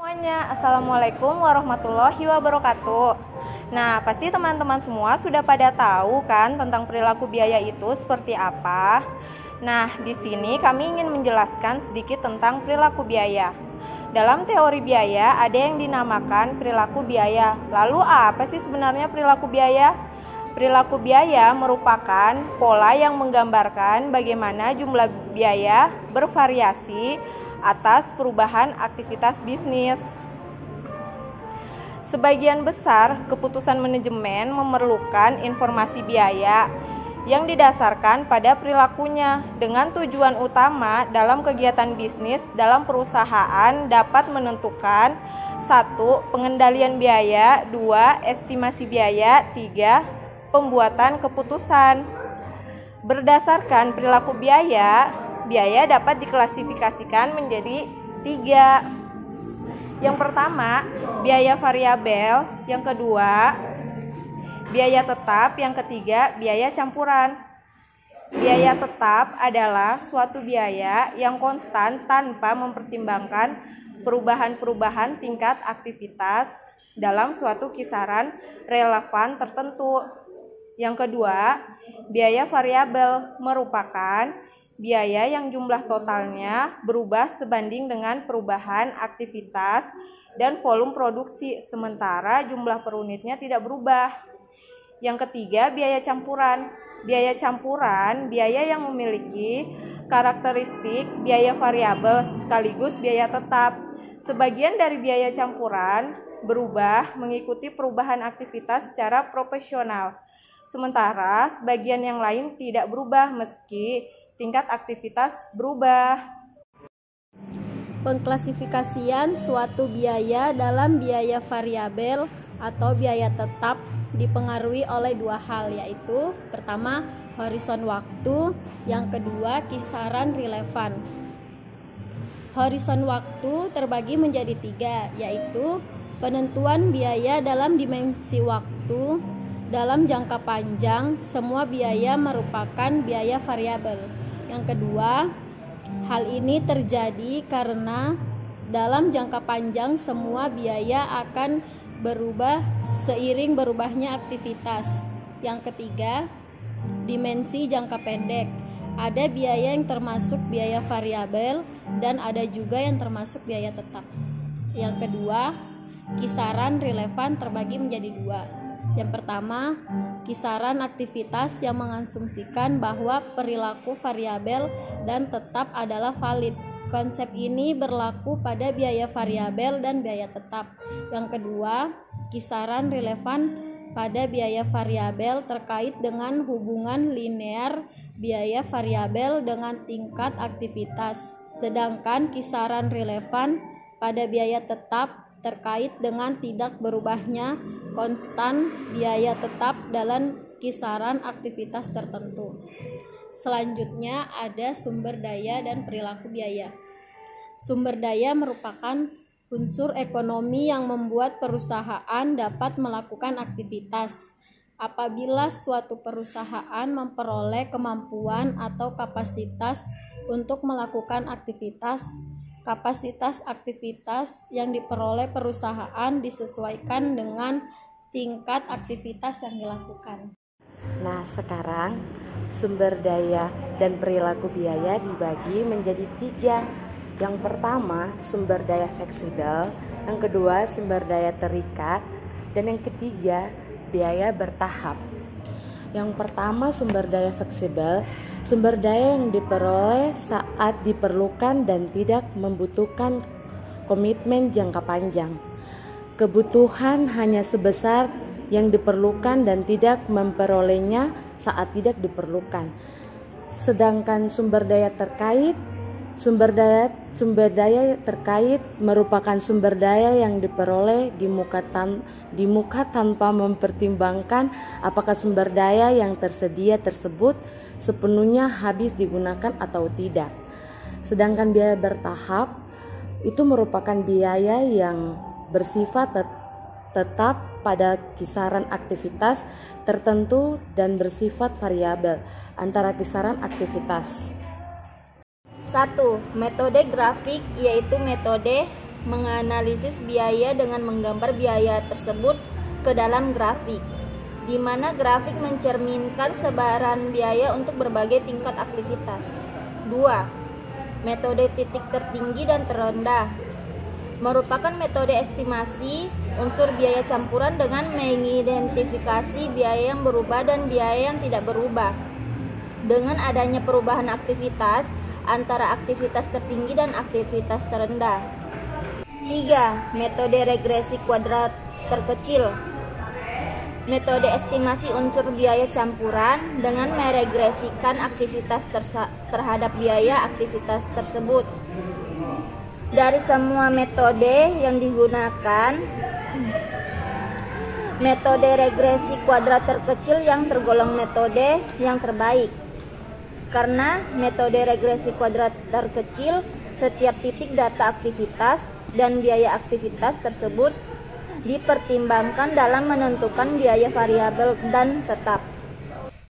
Semuanya, Assalamualaikum warahmatullahi wabarakatuh. Nah, pasti teman-teman semua sudah pada tahu kan tentang perilaku biaya itu seperti apa. Nah, di sini kami ingin menjelaskan sedikit tentang perilaku biaya. Dalam teori biaya ada yang dinamakan perilaku biaya. Lalu apa sih sebenarnya perilaku biaya? Perilaku biaya merupakan pola yang menggambarkan bagaimana jumlah biaya bervariasi atas perubahan aktivitas bisnis. Sebagian besar keputusan manajemen memerlukan informasi biaya yang didasarkan pada perilakunya dengan tujuan utama dalam kegiatan bisnis dalam perusahaan dapat menentukan 1. Pengendalian biaya, 2. Estimasi biaya, 3. Pembuatan keputusan. Berdasarkan perilaku biaya dapat diklasifikasikan menjadi 3. Yang pertama, biaya variabel. Yang kedua, biaya tetap. Yang ketiga, biaya campuran. Biaya tetap adalah suatu biaya yang konstan tanpa mempertimbangkan perubahan-perubahan tingkat aktivitas dalam suatu kisaran relevan tertentu. Yang kedua, biaya variabel merupakan biaya yang jumlah totalnya berubah sebanding dengan perubahan aktivitas dan volume produksi, sementara jumlah per unitnya tidak berubah. Yang ketiga, biaya campuran. Biaya campuran, biaya yang memiliki karakteristik biaya variabel sekaligus biaya tetap. Sebagian dari biaya campuran berubah mengikuti perubahan aktivitas secara proporsional, sementara sebagian yang lain tidak berubah meski tingkat aktivitas berubah. Pengklasifikasian suatu biaya dalam biaya variabel atau biaya tetap dipengaruhi oleh dua hal, yaitu pertama, horizon waktu, yang kedua, kisaran relevan. Horizon waktu terbagi menjadi 3, yaitu penentuan biaya dalam dimensi waktu. Dalam jangka panjang, semua biaya merupakan biaya variabel. Yang kedua, hal ini terjadi karena dalam jangka panjang semua biaya akan berubah seiring berubahnya aktivitas. Yang ketiga, dimensi jangka pendek. Ada biaya yang termasuk biaya variabel dan ada juga yang termasuk biaya tetap. Yang kedua, kisaran relevan terbagi menjadi 2. Yang pertama, kisaran aktivitas yang mengasumsikan bahwa perilaku variabel dan tetap adalah valid. Konsep ini berlaku pada biaya variabel dan biaya tetap. Yang kedua, kisaran relevan pada biaya variabel terkait dengan hubungan linear biaya variabel dengan tingkat aktivitas. Sedangkan kisaran relevan pada biaya tetap terkait dengan tidak berubahnya konstan biaya tetap dalam kisaran aktivitas tertentu. Selanjutnya ada sumber daya dan perilaku biaya. Sumber daya merupakan unsur ekonomi yang membuat perusahaan dapat melakukan aktivitas. Apabila suatu perusahaan memperoleh kemampuan atau kapasitas untuk melakukan aktivitas, kapasitas aktivitas yang diperoleh perusahaan disesuaikan dengan tingkat aktivitas yang dilakukan. Nah, sekarang sumber daya dan perilaku biaya dibagi menjadi 3. Yang pertama, sumber daya fleksibel. Yang kedua, sumber daya terikat. Dan yang ketiga, biaya bertahap. Yang pertama, sumber daya fleksibel. Sumber daya yang diperoleh saat diperlukan dan tidak membutuhkan komitmen jangka panjang. Kebutuhan hanya sebesar yang diperlukan dan tidak memperolehnya saat tidak diperlukan. Sedangkan sumber daya terkait, sumber daya terkait merupakan sumber daya yang diperoleh di muka tanpa mempertimbangkan apakah sumber daya yang tersedia tersebut sepenuhnya habis digunakan atau tidak. Sedangkan biaya bertahap itu merupakan biaya yang bersifat tetap pada kisaran aktivitas tertentu dan bersifat variabel antara kisaran aktivitas. 1. Metode grafik, yaitu metode menganalisis biaya dengan menggambar biaya tersebut ke dalam grafik, di mana grafik mencerminkan sebaran biaya untuk berbagai tingkat aktivitas. 2. Metode titik tertinggi dan terendah merupakan metode estimasi unsur biaya campuran dengan mengidentifikasi biaya yang berubah dan biaya yang tidak berubah. Dengan adanya perubahan aktivitas antara aktivitas tertinggi dan aktivitas terendah. 3. Metode regresi kuadrat terkecil. Metode estimasi unsur biaya campuran dengan meregresikan aktivitas terhadap biaya aktivitas tersebut. Dari semua metode yang digunakan, metode regresi kuadrat terkecil yang tergolong metode yang terbaik. Karena metode regresi kuadrat terkecil, setiap titik data aktivitas dan biaya aktivitas tersebut dipertimbangkan dalam menentukan biaya variabel dan tetap.